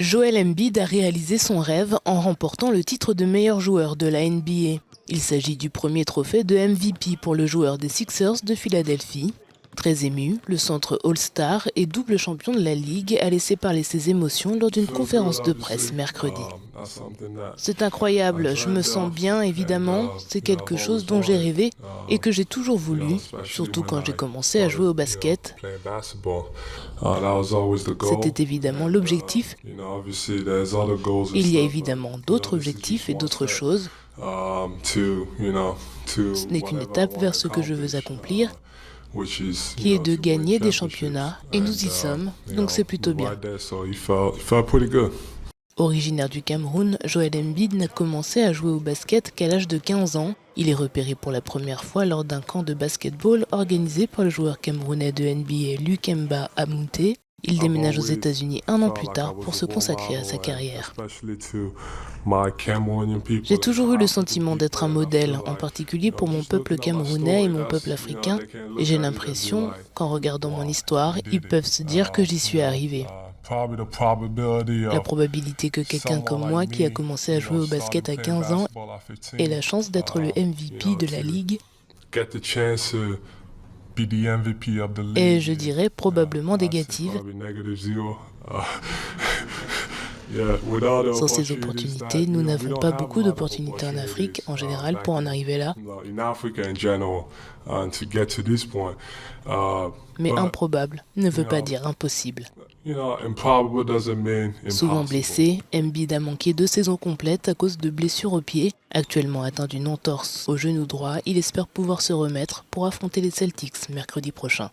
Joel Embiid a réalisé son rêve en remportant le titre de meilleur joueur de la NBA. Il s'agit du premier trophée de MVP pour le joueur des Sixers de Philadelphie. Très ému, le centre All-Star et double champion de la Ligue a laissé parler ses émotions lors d'une conférence de presse mercredi. C'est incroyable, je me sens bien évidemment, c'est quelque chose dont j'ai rêvé et que j'ai toujours voulu, surtout quand j'ai commencé à jouer au basket. C'était évidemment l'objectif. Il y a évidemment d'autres objectifs et d'autres choses. Ce n'est qu'une étape vers ce que je veux accomplir, qui est de gagner des championnats, et nous y sommes, donc c'est plutôt bien. Originaire du Cameroun, Joel Embiid n'a commencé à jouer au basket qu'à l'âge de 15 ans. Il est repéré pour la première fois lors d'un camp de basketball organisé par le joueur camerounais de NBA Lukemba Amounté. Il déménage aux États-Unis un an plus tard pour se consacrer à sa carrière. J'ai toujours eu le sentiment d'être un modèle, en particulier pour mon peuple camerounais et mon peuple africain, et j'ai l'impression qu'en regardant mon histoire, ils peuvent se dire que j'y suis arrivé. La probabilité que quelqu'un comme moi, qui a commencé à jouer au basket à 15 ans, ait la chance d'être le MVP de la Ligue, est, je dirais, probablement négative. Sans ces opportunités, nous n'avons pas beaucoup d'opportunités en Afrique, en général, pour en arriver là. Mais improbable ne veut pas dire impossible. Souvent blessé, Embiid a manqué 2 saisons complètes à cause de blessures au pied. Actuellement atteint d'une entorse au genou droit, il espère pouvoir se remettre pour affronter les Celtics mercredi prochain.